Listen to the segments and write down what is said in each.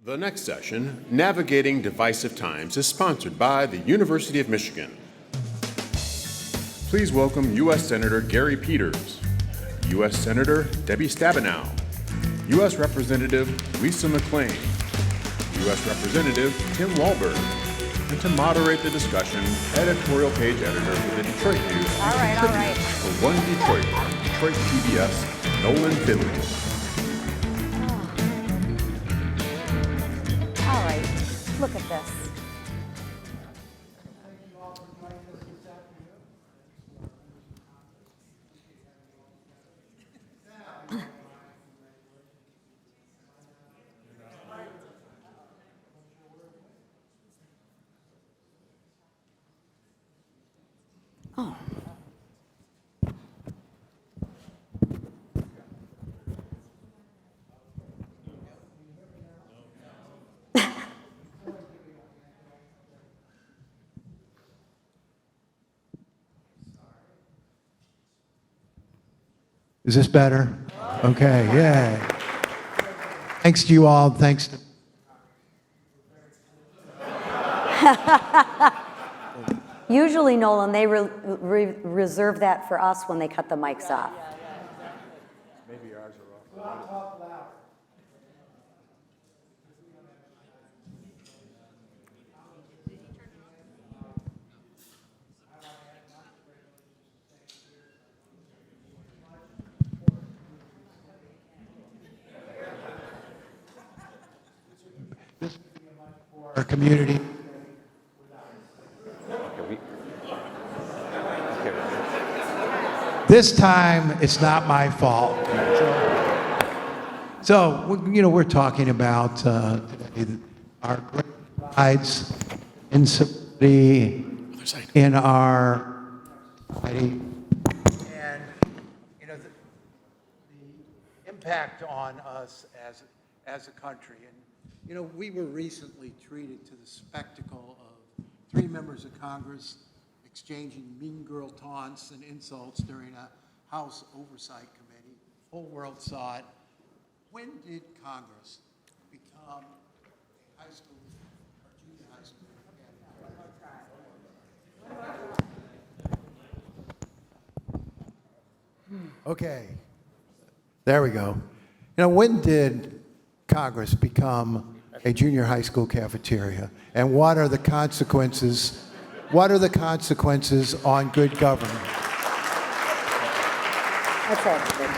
The next session, Navigating Divisive Times, is sponsored by the University of Michigan. Please welcome U.S. Senator Gary Peters, U.S. Senator Debbie Stabenow, U.S. Representative Lisa McClain, U.S. Representative Tim Walberg, and to moderate the discussion, editorial page editor for the Detroit News. All right. For One Detroit, Detroit PBS, Nolan Finley. All right, look at this. Oh. Is this better? Okay, yeah. Thanks to you all. Thanks to... Usually, Nolan, they reserve that for us when they cut the mics off. Maybe ours are off. Our community. This time, it's not my fault. So we're talking about today our great strides in civility in our society, and the impact on us as a country. And we were recently treated to the spectacle of 3 members of Congress exchanging mean girl taunts and insults during a House Oversight Committee. The whole world saw it. When did Congress become a high school or junior high school? Okay, there we go. When did Congress become a junior high school cafeteria? And what are the consequences? What are the consequences on good government? That's it.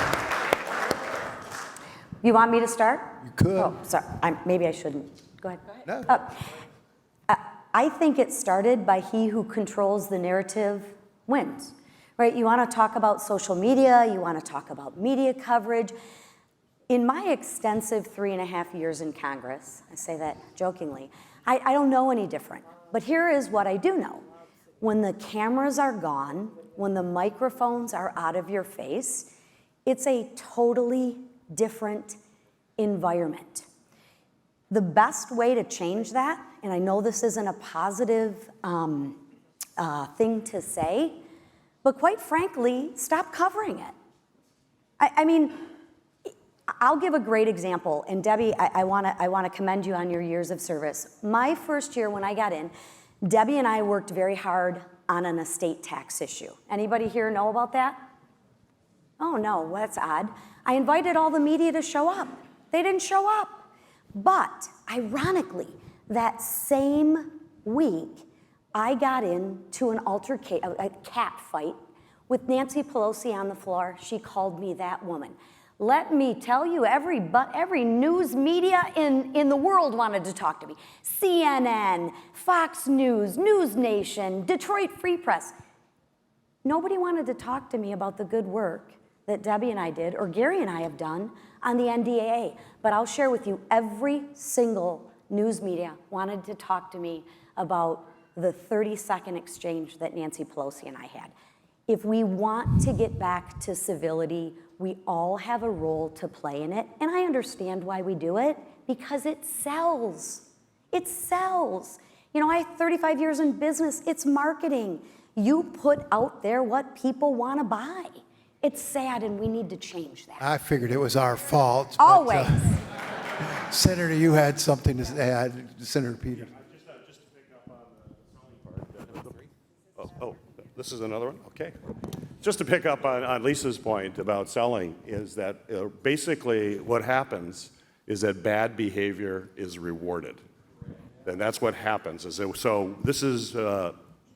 You want me to start? You could. Oh, sorry. Maybe I shouldn't. Go ahead. No. I think it started by he who controls the narrative wins. Right? You want to talk about social media. You want to talk about media coverage. In my extensive 3.5 years in Congress, I say that jokingly, I don't know any different. But here is what I do know. When the cameras are gone, when the microphones are out of your face, it's a totally different environment. The best way to change that, and I know this isn't a positive thing to say, but quite frankly, stop covering it. I mean, I'll give a great example, and Debbie, I want to commend you on your years of service. My first year when I got in, Debbie and I worked very hard on an estate tax issue. Anybody here know about that? Oh no, that's odd. I invited all the media to show up. They didn't show up. But ironically, that same week, I got into an a cat fight with Nancy Pelosi on the floor. She called me that woman. Let me tell you, every news media in the world wanted to talk to me. CNN, Fox News, News Nation, Detroit Free Press. Nobody wanted to talk to me about the good work that Debbie and I did, or Gary and I have done, on the NDAA. But I'll share with you, every single news media wanted to talk to me about the 30-second exchange that Nancy Pelosi and I had. If we want to get back to civility, we all have a role to play in it. And I understand why we do it, because it sells. It sells. I have 35 years in business. It's marketing. You put out there what people want to buy. It's sad, and we need to change that. I figured it was our fault. Always. Senator, you had something to add, Senator Peters. Just to pick up on the selling part. Oh, this is another one? Okay. Just to pick up on Lisa's point about selling is that basically what happens is that bad behavior is rewarded. And that's what happens. So this is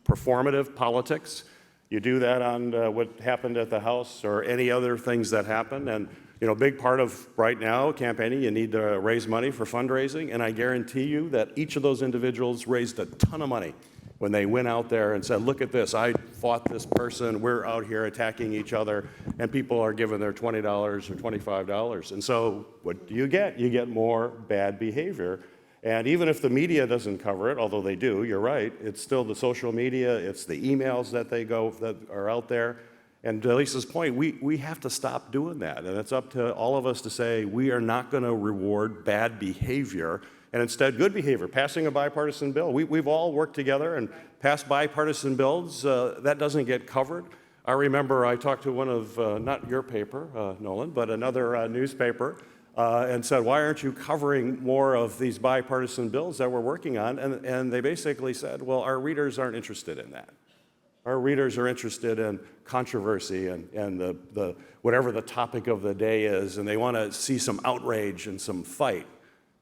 performative politics. You do that on what happened at the House or any other things that happen. And a big part of right now campaigning, you need to raise money for fundraising. And I guarantee you that each of those individuals raised a ton of money when they went out there and said, look at this, I fought this person, we're out here attacking each other, and people are giving their $20 or $25. And so what do you get? You get more bad behavior. And even if the media doesn't cover it, although they do, you're right, it's still the social media, it's the emails that are out there. And to Lisa's point, we have to stop doing that. And it's up to all of us to say we are not going to reward bad behavior and instead good behavior, passing a bipartisan bill. We've all worked together and passed bipartisan bills. That doesn't get covered. I remember I talked to one of, not your paper, Nolan, but another newspaper, and said, why aren't you covering more of these bipartisan bills that we're working on? And they basically said, well, our readers aren't interested in that. Our readers are interested in controversy and the whatever the topic of the day is, and they want to see some outrage and some fight.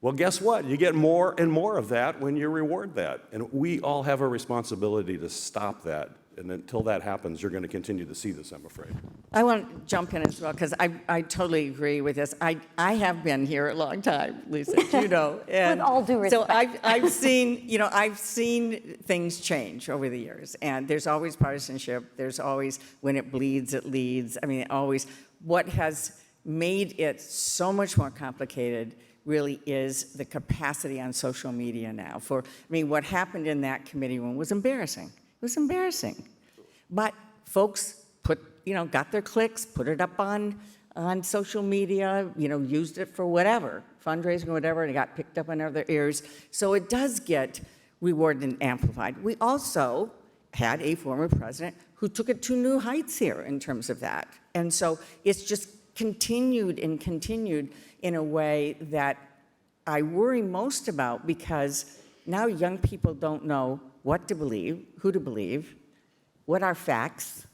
Well, guess what? You get more and more of that when you reward that. And we all have a responsibility to stop that. And until that happens, you're going to continue to see this, I'm afraid. I want to jump in as well, because I totally agree with this. I have been here a long time, Lisa, you know. And With all due respect. So I've seen things change over the years. And there's always partisanship. There's always, when it bleeds, it leads. I mean, always. What has made it so much more complicated really is the capacity on social media now. What happened in that committee room was embarrassing. It was embarrassing. But folks got their clicks, put it up on social media, used it for whatever, fundraising or whatever, and it got picked up on other ears. So it does get rewarded and amplified. We also had a former president who took it to new heights here in terms of that. And so it's just continued and continued in a way that I worry most about, because now young people don't know what to believe, who to believe, what are facts.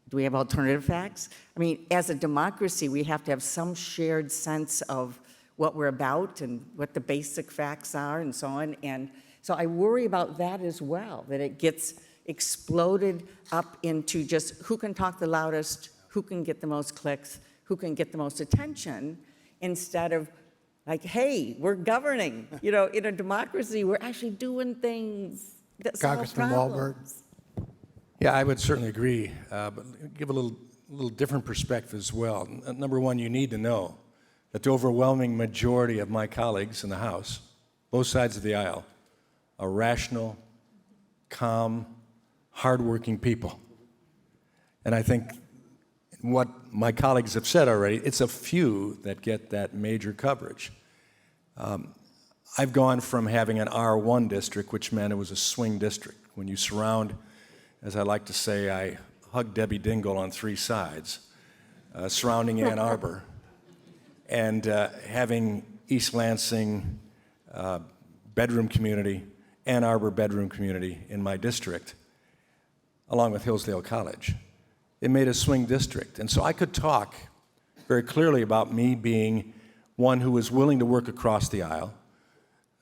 Do we have alternative facts? I mean, as a democracy, we have to have some shared sense of what we're about and what the basic facts are and so on. And so I worry about that as well, that it gets exploded up into just who can talk the loudest, who can get the most clicks, who can get the most attention, instead of like, hey, we're governing. In a democracy, we're actually doing things that solve Congressman Walberg. problems. Yeah, I would certainly agree, but give a little different perspective as well. Number one, you need to know that the overwhelming majority of my colleagues in the House, both sides of the aisle, are rational, calm, hardworking people. And I think what my colleagues have said already, it's a few that get that major coverage. I've gone from having an R1 district, which meant it was a swing district. When you surround, as I like to say, I hug Debbie Dingell on three sides, surrounding Ann Arbor, and having East Lansing bedroom community, Ann Arbor bedroom community in my district, along with Hillsdale College. It made a swing district. And so I could talk very clearly about me being one who was willing to work across the aisle,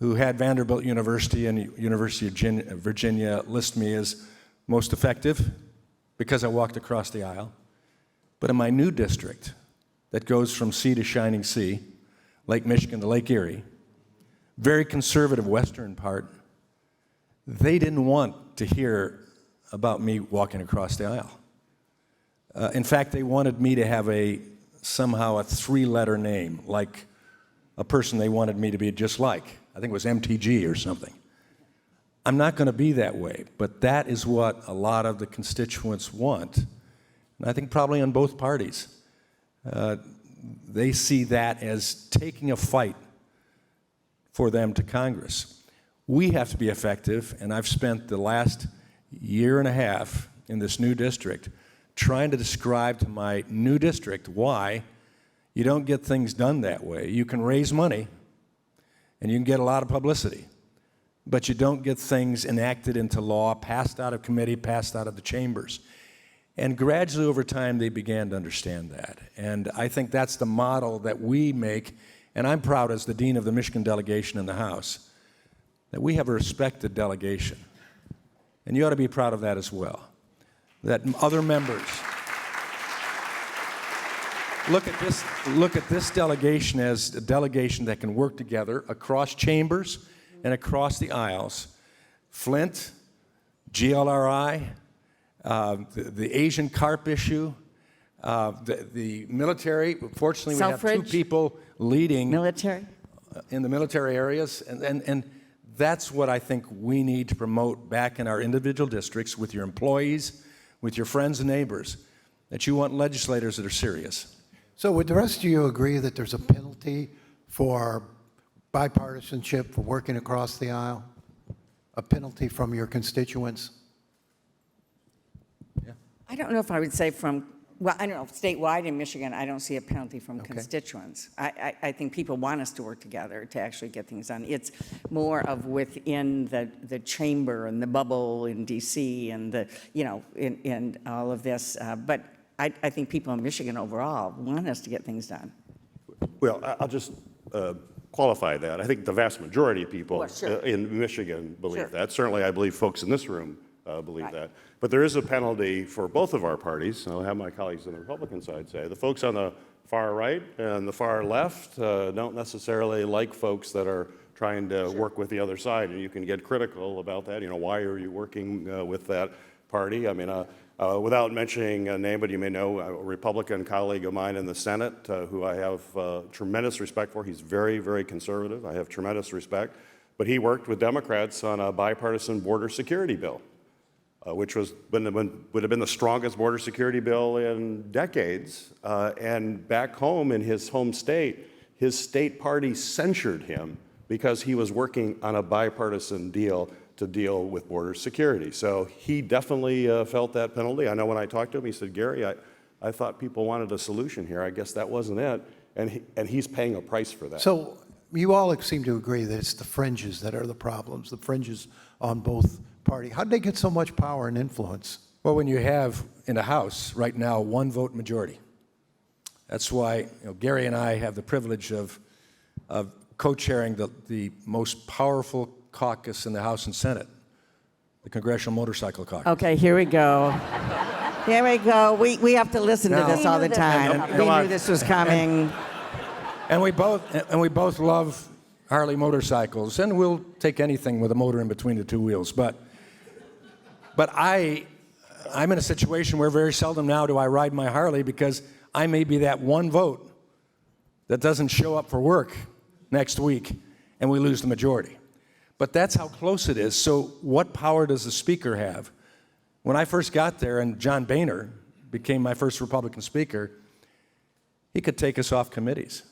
who had Vanderbilt University and University of Virginia list me as most effective because I walked across the aisle. But in my new district that goes from sea to shining sea, Lake Michigan to Lake Erie, very conservative western part, they didn't want to hear about me walking across the aisle. In fact, they wanted me to have somehow a three-letter name, like a person they wanted me to be just like. I think it was MTG or something. I'm not going to be that way, but that is what a lot of the constituents want. And I think probably on both parties. They see that as taking a fight for them to Congress. We have to be effective, and I've spent the last year and a half in this new district trying to describe to my new district why you don't get things done that way. You can raise money, and you can get a lot of publicity, but you don't get things enacted into law, passed out of committee, passed out of the chambers. And gradually over time, they began to understand that. And I think that's the model that we make, and I'm proud as the dean of the Michigan delegation in the House, that we have a respected delegation. And you ought to be proud of that as well. That other members look at this delegation as a delegation that can work together across chambers and across the aisles. Flint, GLRI, the Asian carp issue, the military. Fortunately, we have two Selfridge. people leading Military? in the military areas, and that's what I think we need to promote back in our individual districts with your employees, with your friends and neighbors, that you want legislators that are serious. So would the rest of you agree that there's a penalty for bipartisanship, for working across the aisle? A penalty from your constituents? I don't know if I would say well, I don't know, statewide in Michigan, I don't see a penalty from constituents. I think people want us to work together to actually get things done. It's more of within the chamber and the bubble in DC and in all of this. But I think people in Michigan overall want us to get things done. Well, I'll just qualify that. I think the vast majority of people Well, sure. in Michigan believe Sure. that. Certainly, I believe folks in this room believe Right. that. But there is a penalty for both of our parties. I'll have my colleagues on the Republican side say. The folks on the far right and the far left don't necessarily like folks that are trying to work with the other side, and you can get critical about that. Why are you working with that party? I mean, without mentioning a name, but you may know a Republican colleague of mine in the Senate who I have tremendous respect for. He's very, very conservative. I have tremendous respect. But he worked with Democrats on a bipartisan border security bill, which would have been the strongest border security bill in decades. And back home in his home state, his state party censured him because he was working on a bipartisan deal to deal with border security. So he definitely felt that penalty. I know when I talked to him, he said, Gary, I thought people wanted a solution here. I guess that wasn't it. And he's paying a price for that. So you all seem to agree that it's the fringes that are the problems, the fringes on both parties. How did they get so much power and influence? Well, when you have in the House right now one vote majority, that's why Gary and I have the privilege of co-chairing the most powerful caucus in the House and Senate, the Congressional Motorcycle Caucus. Okay, here we go. Here we go. We have to listen to this all the time. We knew this was coming. And we both love Harley motorcycles, and we'll take anything with a motor in between the two wheels. But I'm in a situation where very seldom now do I ride my Harley because I may be that one vote that doesn't show up for work next week, and we lose the majority. But that's how close it is. So what power does the Speaker have? When I first got there and John Boehner became my first Republican Speaker, he could take us off committees.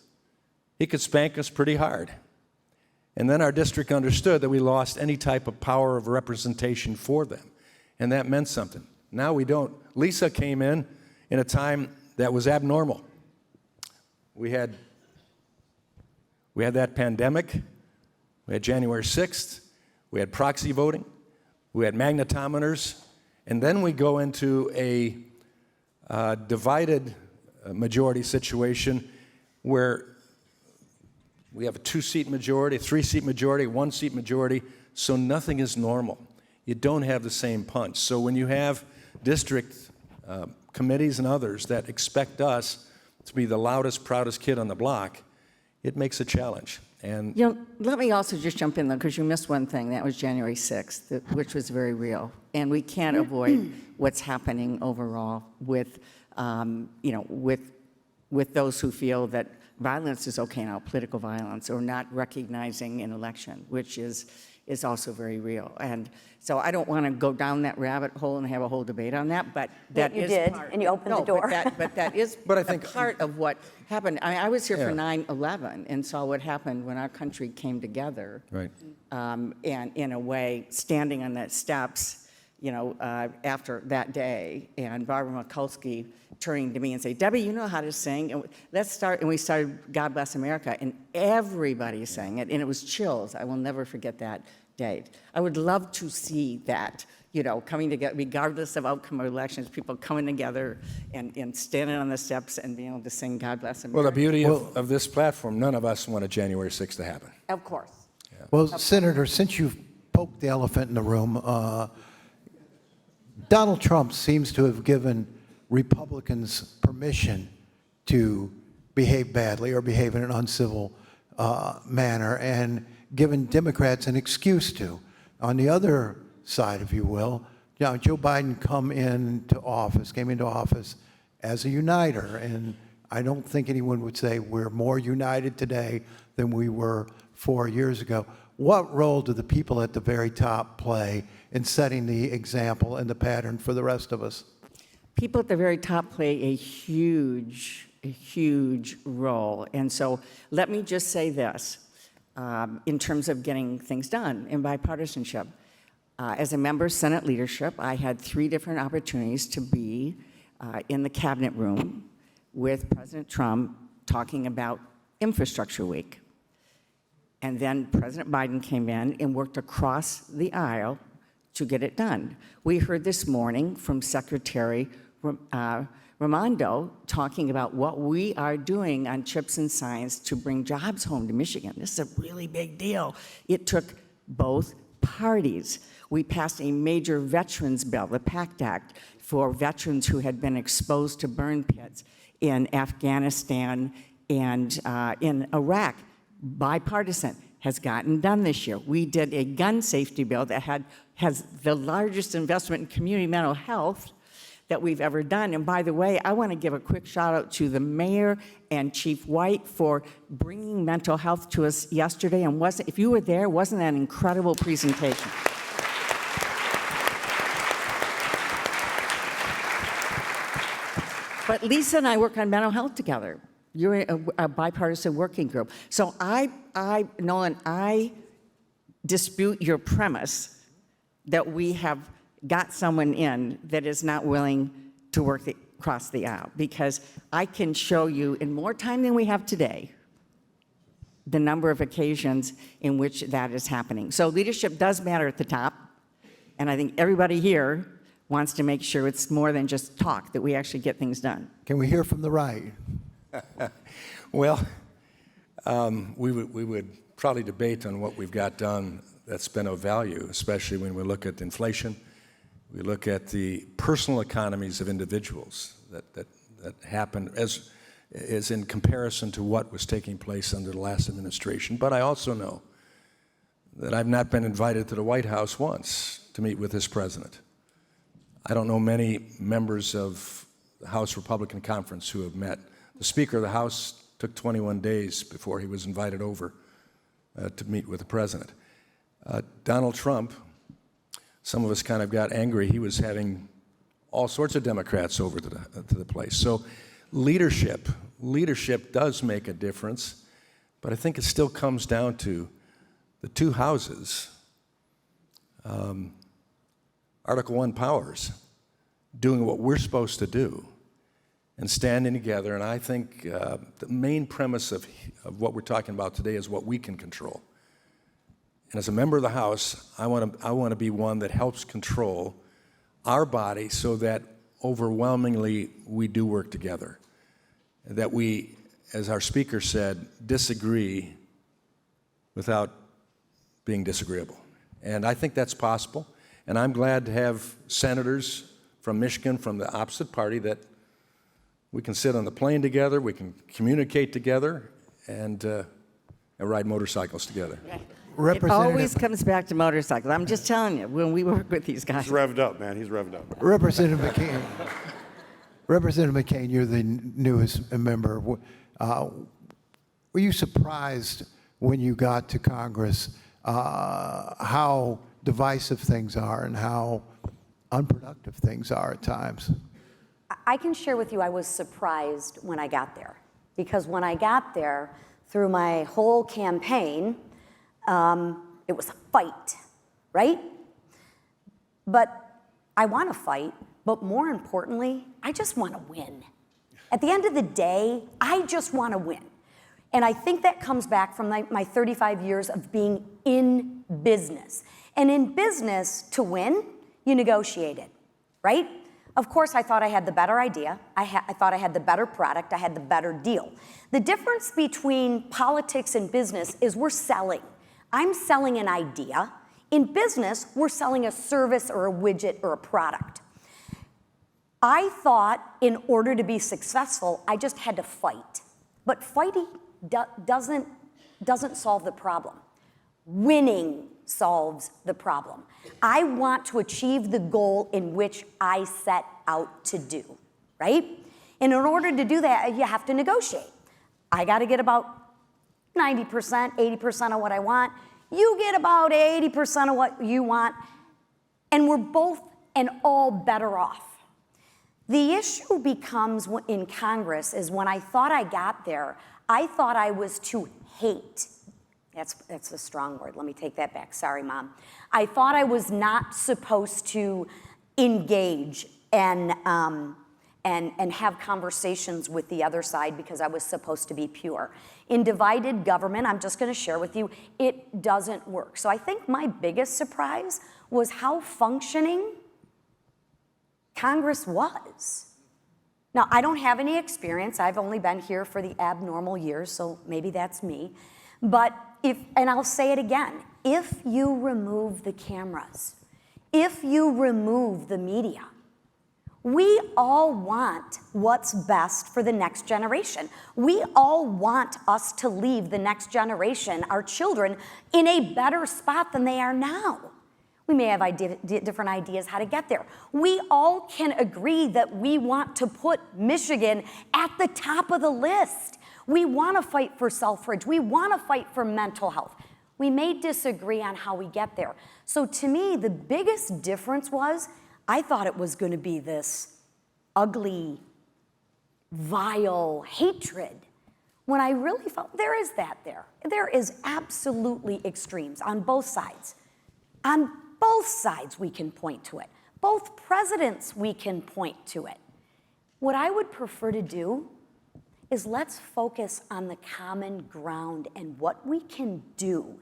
He could spank us pretty hard. And then our district understood that we lost any type of power of representation for them. And that meant something. Now we don't. Lisa came in a time that was abnormal. We had that pandemic. We had January 6th. We had proxy voting. We had magnetometers. And then we go into a divided majority situation where we have a 2-seat majority, a 3-seat majority, a 1-seat majority, so nothing is normal. You don't have the same punch. So when you have district committees and others that expect us to be the loudest, proudest kid on the block, it makes a challenge. And Let me also just jump in, though, because you missed one thing. That was January 6th, which was very real. And we can't avoid what's happening overall with those who feel that violence is okay now, political violence, or not recognizing an election, which is also very real. And so I don't want to go down that rabbit hole and have a whole debate on that, but that you is did, part. and you opened the door. But that is But I think- part of what happened. I was here for Yeah. 9/11 and saw what happened when our country came together. right. And in a way, standing on the steps after that day, and Barbara Mikulski turning to me and say, Debbie, you know how to sing? And let's start. And we started God Bless America, and everybody sang it, and it was chills. I will never forget that day. I would love to see that, coming together, regardless of outcome of elections, people coming together and standing on the steps and being able to sing God Bless America. Well, the beauty of this platform, none of us wanted January 6th to happen. Of course. Well, Senator, since you've poked the elephant in the room, Donald Trump seems to have given Republicans permission to behave badly or behave in an uncivil manner, and given Democrats an excuse to. On the other side, if you will, Joe Biden came into office as a uniter, and I don't think anyone would say we're more united today than we were 4 years ago. What role do the people at the very top play in setting the example and the pattern for the rest of us? People at the very top play a huge role. And so let me just say this, in terms of getting things done in bipartisanship. As a member of Senate leadership, I had 3 different opportunities to be in the cabinet room with President Trump talking about Infrastructure Week. And then President Biden came in and worked across the aisle to get it done. We heard this morning from Secretary Raimondo talking about what we are doing on CHIPS and Science to bring jobs home to Michigan. This is a really big deal. It took both parties. We passed a major veterans bill, the PACT Act, for veterans who had been exposed to burn pits in Afghanistan and in Iraq. Bipartisan, has gotten done this year. We did a gun safety bill that has the largest investment in community mental health that we've ever done. And by the way, I want to give a quick shout out to the mayor and Chief White for bringing mental health to us yesterday. And if you were there, wasn't that an incredible presentation? But Lisa and I work on mental health together. You're a bipartisan working group. So Nolan, I dispute your premise that we have got someone in that is not willing to work across the aisle, because I can show you in more time than we have today the number of occasions in which that is happening. So leadership does matter at the top, and I think everybody here wants to make sure it's more than just talk, that we actually get things done. Can we hear from the right? Well, we would probably debate on what we've got done that's been of value, especially when we look at inflation, we look at the personal economies of individuals that happen as in comparison to what was taking place under the last administration. But I also know that I've not been invited to the White House once to meet with this president. I don't know many members of the House Republican Conference who have met. The Speaker of the House took 21 days before he was invited over to meet with the president. Donald Trump, some of us kind of got angry. He was having all sorts of Democrats over to the place. So leadership does make a difference, but I think it still comes down to the two houses, Article I powers, doing what we're supposed to do and standing together. And I think the main premise of what we're talking about today is what we can control. And as a member of the House, I want to be one that helps control our body so that overwhelmingly we do work together. That we, as our speaker said, disagree without being disagreeable. And I think that's possible. And I'm glad to have senators from Michigan, from the opposite party, that we can sit on the plane together, we can communicate together, and ride motorcycles together. It always comes back to motorcycles. I'm just telling you, when we work with these guys. He's revved up, man. He's revved up. Representative McClain, you're the newest member. Were you surprised when you got to Congress how divisive things are and how unproductive things are at times? I can share with you, I was surprised when I got there, because when I got there, through my whole campaign, it was a fight, right? But I want to fight, but more importantly, I just want to win. At the end of the day, I just want to win. And I think that comes back from my 35 years of being in business. And in business, to win, you negotiate it, right? Of course, I thought I had the better idea. I thought I had the better product. I had the better deal. The difference between politics and business is we're selling. I'm selling an idea. In business, we're selling a service or a widget or a product. I thought in order to be successful, I just had to fight. But fighting doesn't solve the problem. Winning solves the problem. I want to achieve the goal in which I set out to do, right? And in order to do that, you have to negotiate. I got to get about 90%, 80% of what I want. You get about 80% of what you want, and we're both and all better off. The issue becomes in Congress is when I thought I got there, I thought I was to hate. That's a strong word. Let me take that back. Sorry, Mom. I thought I was not supposed to engage and have conversations with the other side because I was supposed to be pure. In divided government, I'm just going to share with you, it doesn't work. So I think my biggest surprise was how functioning Congress was. Now, I don't have any experience. I've only been here for the abnormal years, so maybe that's me. But and I'll say it again, if you remove the cameras, if you remove the media, we all want what's best for the next generation. We all want us to leave the next generation, our children, in a better spot than they are now. We may have different ideas how to get there. We all can agree that we want to put Michigan at the top of the list. We want to fight for suffrage. We want to fight for mental health. We may disagree on how we get there. So to me, the biggest difference was I thought it was going to be this ugly, vile hatred. When I really felt there is that there. There is absolutely extremes on both sides. On both sides we can point to it. Both presidents we can point to it. What I would prefer to do is let's focus on the common ground and what we can do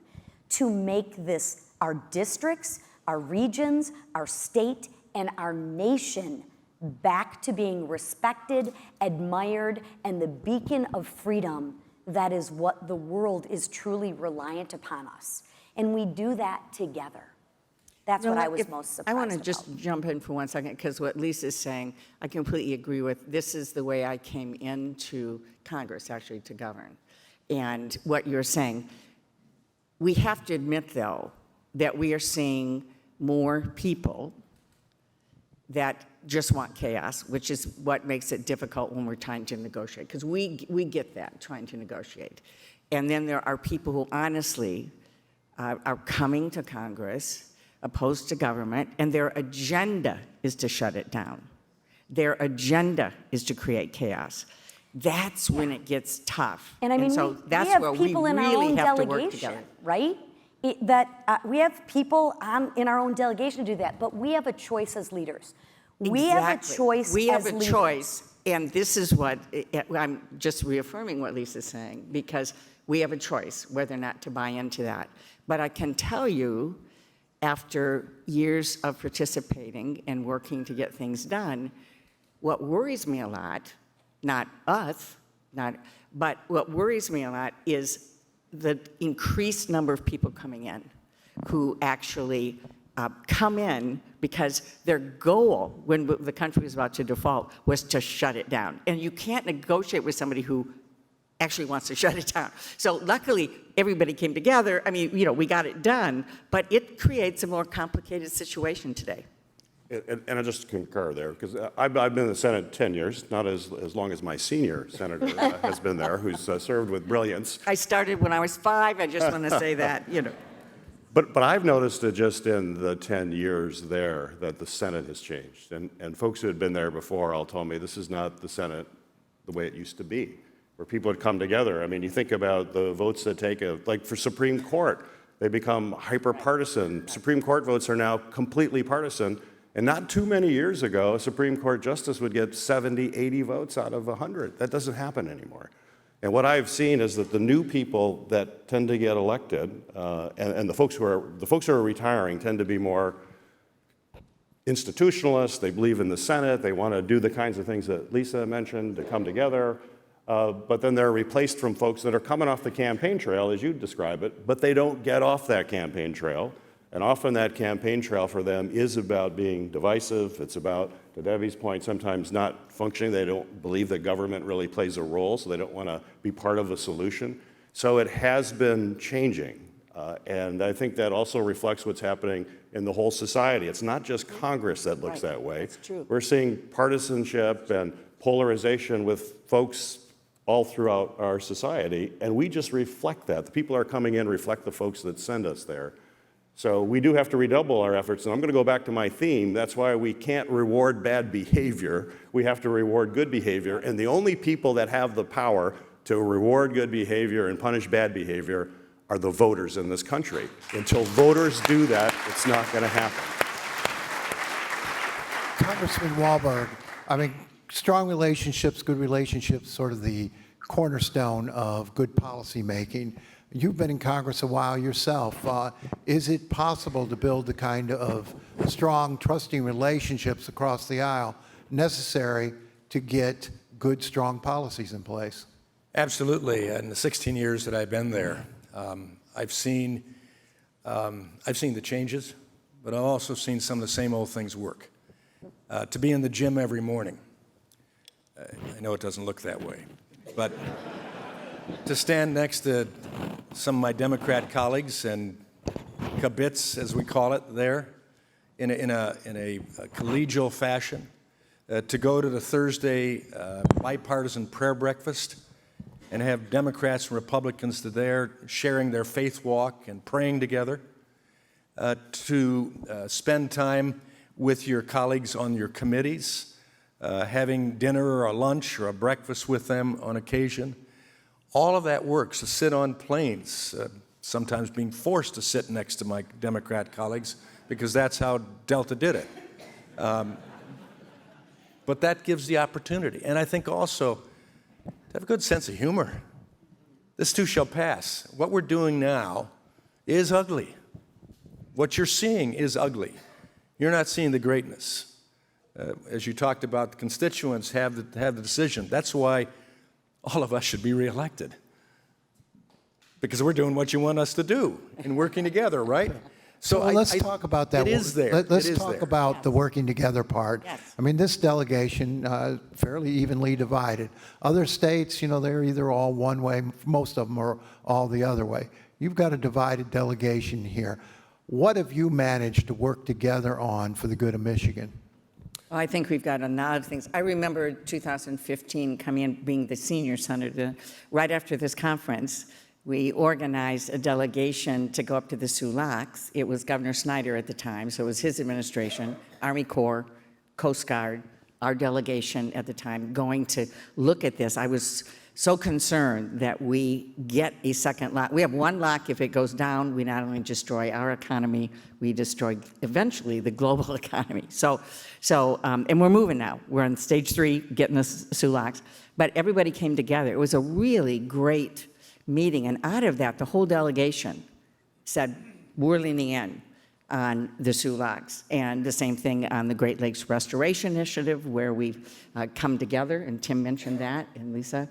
to make this our districts, our regions, our state, and our nation back to being respected, admired, and the beacon of freedom that is what the world is truly reliant upon us. And we do that together. That's what I was most surprised I want to about. just jump in for 1 second, because what Lisa's saying, I completely agree with. This is the way I came into Congress, actually, to govern. And what you're saying, we have to admit, though, that we are seeing more people that just want chaos, which is what makes it difficult when we're trying to negotiate, because we get that, trying to negotiate. And then there are people who honestly are coming to Congress opposed to government, and their agenda is to shut it down. Their agenda is to create chaos. That's when it gets tough. And I mean, so that's we have where people we in our really own have to work delegation, together. right? We have people in our own delegation to do that, but we have a choice as leaders. We have a choice We have as a leaders. choice, and this is what, I'm just reaffirming what Lisa's saying, because we have a choice whether or not to buy into that. But I can tell you, after years of participating and working to get things done, what worries me a lot, not us, but what worries me a lot is the increased number of people coming in who actually come in because their goal when the country was about to default was to shut it down. And you can't negotiate with somebody who actually wants to shut it down. So luckily, everybody came together. I mean, we got it done, but it creates a more complicated situation today. And I just concur there, because I've been in the Senate 10 years, not as long as my senior senator has been there, who's served with brilliance. I started when I was 5. I just want to say that, But I've noticed that just in the 10 years there that the Senate has changed. And folks who had been there before all told me this is not the Senate the way it used to be, where people would come together. I mean, you think about the votes that take, like for Supreme Court, they become hyper-partisan. Supreme Court votes are now completely partisan, And not too many years ago, a Supreme Court justice would get 70, 80 votes out of 100. That doesn't happen anymore. And what I've seen is that the new people that tend to get elected, and the folks who are retiring tend to be more institutionalists. They believe in the Senate. They want to do the kinds of things that Lisa mentioned, to come together. But then they're replaced from folks that are coming off the campaign trail, as you describe it, but they don't get off that campaign trail. And often that campaign trail for them is about being divisive. It's about, to Debbie's point, sometimes not functioning. They don't believe that government really plays a role, so they don't want to be part of the solution. So it has been changing. And I think that also reflects what's happening in the whole society. It's not just Congress that looks that way. That's true. We're seeing partisanship and polarization with folks all throughout our society, and we just reflect that. The people that are coming in reflect the folks that send us there. So we do have to redouble our efforts, and I'm going to go back to my theme. That's why we can't reward bad behavior. We have to reward good behavior, and the only people that have the power to reward good behavior and punish bad behavior are the voters in this country. Until voters do that, it's not going to happen. Congressman Walberg, I mean, strong relationships, good relationships, sort of the cornerstone of good policy making. You've been in Congress a while yourself. Is it possible to build the kind of strong, trusting relationships across the aisle necessary to get good, strong policies in place? Absolutely. In the 16 years that I've been there, I've seen the changes, but I've also seen some of the same old things work. To be in the gym every morning, I know it doesn't look that way, but to stand next to some of my Democrat colleagues and kibitz, as we call it there, in a collegial fashion, to go to the Thursday bipartisan prayer breakfast and have Democrats and Republicans there sharing their faith walk and praying together, to spend time with your colleagues on your committees, having dinner or a lunch or a breakfast with them on occasion. All of that works. To sit on planes, sometimes being forced to sit next to my Democrat colleagues because that's how Delta did it. But that gives the opportunity. And I think also to have a good sense of humor. This too shall pass. What we're doing now is ugly. What you're seeing is ugly. You're not seeing the greatness. As you talked about, the constituents have the decision. That's why all of us should be reelected, because we're doing what you want us to do and working together, right? So let's talk about that. It is there. Let's talk about the working together part. Yes. I mean, this delegation, fairly evenly divided. Other states, they're either all one way, most of them are all the other way. You've got a divided delegation here. What have you managed to work together on for the good of Michigan? I think we've got a lot of things. I remember 2015 coming in, being the senior senator. Right after this conference, we organized a delegation to go up to the Sioux Locks. It was Governor Snyder at the time, so it was his administration, Army Corps, Coast Guard, our delegation at the time, going to look at this. I was so concerned that we get a second lock. We have one lock. If it goes down, we not only destroy our economy, we destroy eventually the global economy. And we're moving now. We're on stage 3, getting the Sioux Locks. But everybody came together. It was a really great meeting. And out of that, the whole delegation said, we're leaning in on the Sioux Locks. And the same thing on the Great Lakes Restoration Initiative, where we've come together, and Tim mentioned that, and Lisa,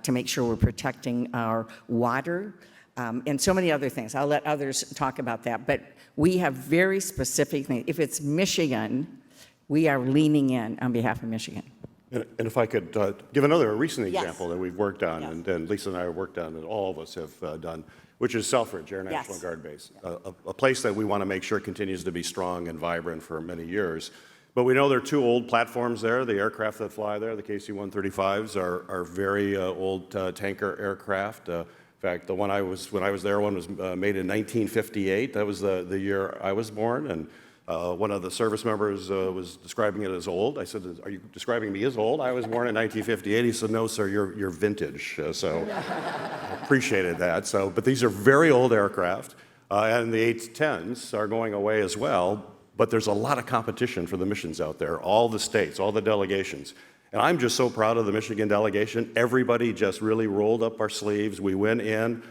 to make sure we're protecting our water, and so many other things. I'll let others talk about that. But we have very specific things. If it's Michigan, we are leaning in on behalf of Michigan. And if I could give another recent Yes. example that we've worked on, Yes. and Lisa and I have worked on, and all of us have done, which is Selfridge Air National Yes. Guard Base, a place that we want to make sure continues to be strong and vibrant for many years. But we know there are 2 old platforms there. The aircraft that fly there, the KC-135s, are very old tanker aircraft. In fact, the one when I was there, one was made in 1958. That was the year I was born, and one of the service members was describing it as old. I said, "Are you describing me as old? I was born in 1958." He said, "No, sir, you're vintage." So I appreciated that. But these are very old aircraft, and the 810s are going away as well. but there's a lot of competition for the missions out there, all the states, all the delegations. And I'm just so proud of the Michigan delegation. Everybody just really rolled up our sleeves. We went in,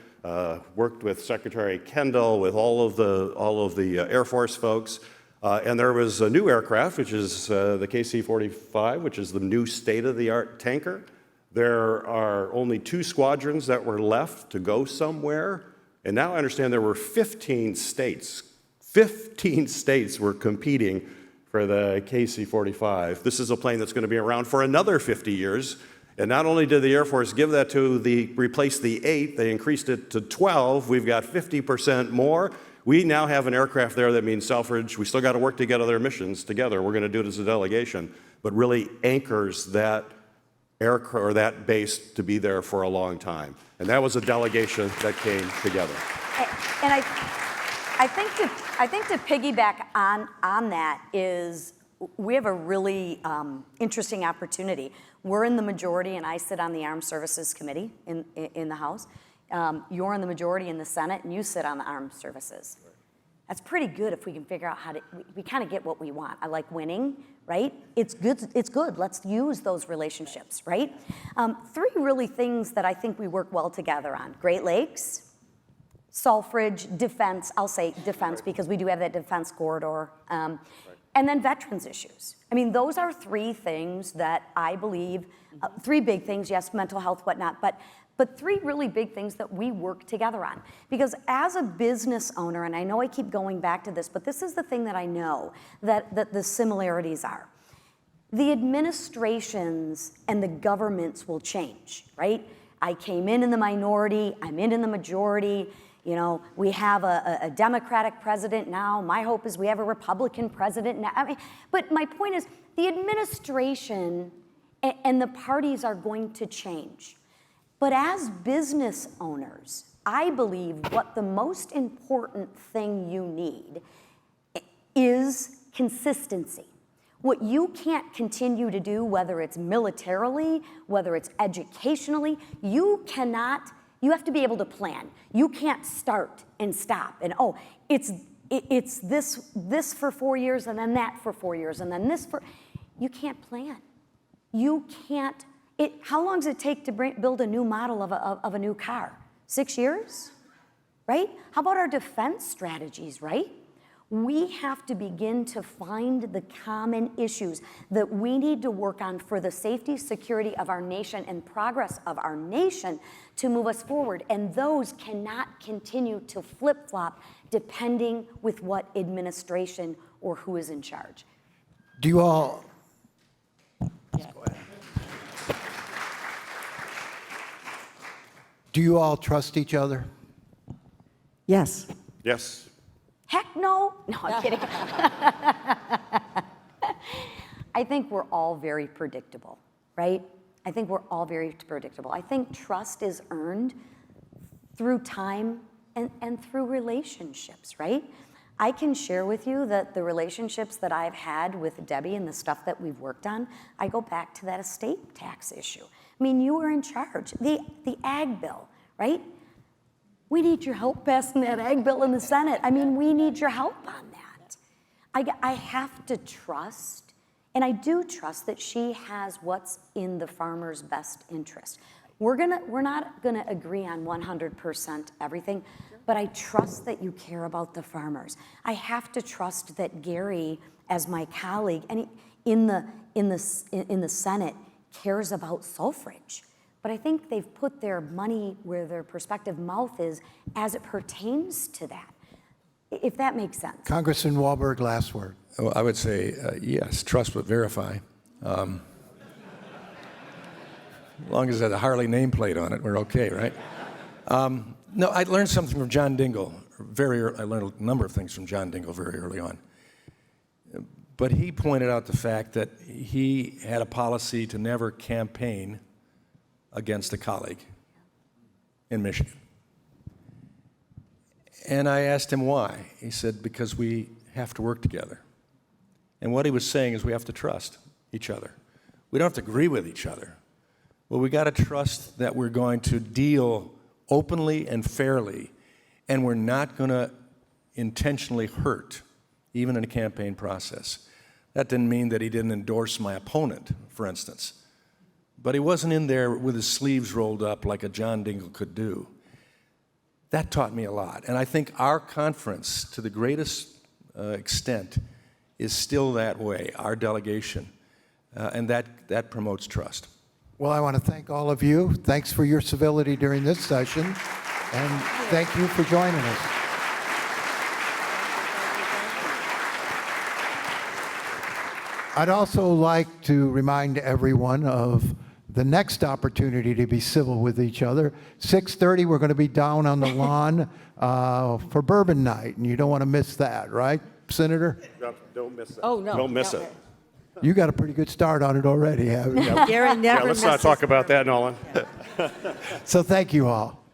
worked with Secretary Kendall, with all of the Air Force folks, and there was a new aircraft, which is the KC-45, which is the new state-of-the-art tanker. There are only 2 squadrons that were left to go somewhere, and now I understand there were 15 states. 15 states were competing for the KC-45. This is a plane that's going to be around for another 50 years. And not only did the Air Force give that to replace the 8, they increased it to 12. We've got 50% more. We now have an aircraft there that means Selfridge. We still got to work to get other missions together. We're going to do it as a delegation, but really anchors that aircraft or that base to be there for a long time. And that was a delegation that came together. And I think to piggyback on that is we have a really interesting opportunity. We're in the majority, and I sit on the Armed Services Committee in the House. You're in the majority in the Senate, and you sit on the Armed Services. That's pretty good if we can figure out how to, we kind of get what we want. I like winning, right? It's good. Let's use those relationships, right? 3 really things that I think we work well together on. Great Lakes, Selfridge, defense. I'll say defense because we do have that defense corridor. And then veterans issues. I mean, those are 3 things that I believe, 3 big things, yes, mental health, whatnot, but 3 really big things that we work together on. Because as a business owner, and I know I keep going back to this, but this is the thing that I know that the similarities are. The administrations and the governments will change, right? I came in the minority, I'm in the majority. You know, we have a Democratic president now. My hope is we have a Republican president now. I mean, but my point is the administration and the parties are going to change. But as business owners, I believe what the most important thing you need is consistency. What you can't continue to do, whether it's militarily, whether it's educationally, you have to be able to plan. You can't start and stop and, it's this for 4 years and then that for 4 years and then this for, you can't plan. You can't. How long does it take to build a new model of a new car? 6 years, right? How about our defense strategies, right? We have to begin to find the common issues that we need to work on for the safety, security of our nation and progress of our nation to move us forward. And those cannot continue to flip-flop depending with what administration or who is in charge. Do you all... Do you all trust each other? Yes. Yes. Heck no. No, I'm kidding. I think we're all very predictable, right? I think we're all very predictable. I think trust is earned through time and through relationships, right? I can share with you that the relationships that I've had with Debbie and the stuff that we've worked on, I go back to that estate tax issue. I mean, you were in charge. The ag bill, right? We need your help passing that ag bill in the Senate. I mean, we need your help on that. I have to trust, and I do trust that she has what's in the farmer's best interest. We're not gonna agree on 100% everything, but I trust that you care about the farmers. I have to trust that Gary, as my colleague, and in the Senate, cares about Selfridge. But I think they've put their money where their prospective mouth is as it pertains to that, if that makes sense. Congressman Walberg, last word. Well, I would say yes, trust but verify. As long as there's a Harley nameplate on it, we're okay, right? No, I learned something from John Dingell. I learned a number of things from John Dingell very early on. But he pointed out the fact that he had a policy to never campaign against a colleague in Michigan. And I asked him why. He said, because we have to work together. And what he was saying is we have to trust each other. We don't have to agree with each other. But we got to trust that we're going to deal openly and fairly, and we're not going to intentionally hurt even in a campaign process. That didn't mean that he didn't endorse my opponent, for instance. But he wasn't in there with his sleeves rolled up like a John Dingell could do. That taught me a lot. And I think our conference, to the greatest extent, is still that way, our delegation. And that promotes trust. Well, I want to thank all of you. Thanks for your civility during this session, and thank you for joining us. I'd also like to remind everyone of the next opportunity to be civil with each other. 6:30, we're going to be down on the lawn for Bourbon Night, and you don't want to miss that, right, Senator? Don't miss it. Oh, no. Don't miss No. it. You got a pretty good start on it already, haven't you? Gary never Yeah, let's not misses talk about that, Nolan. So thank you all.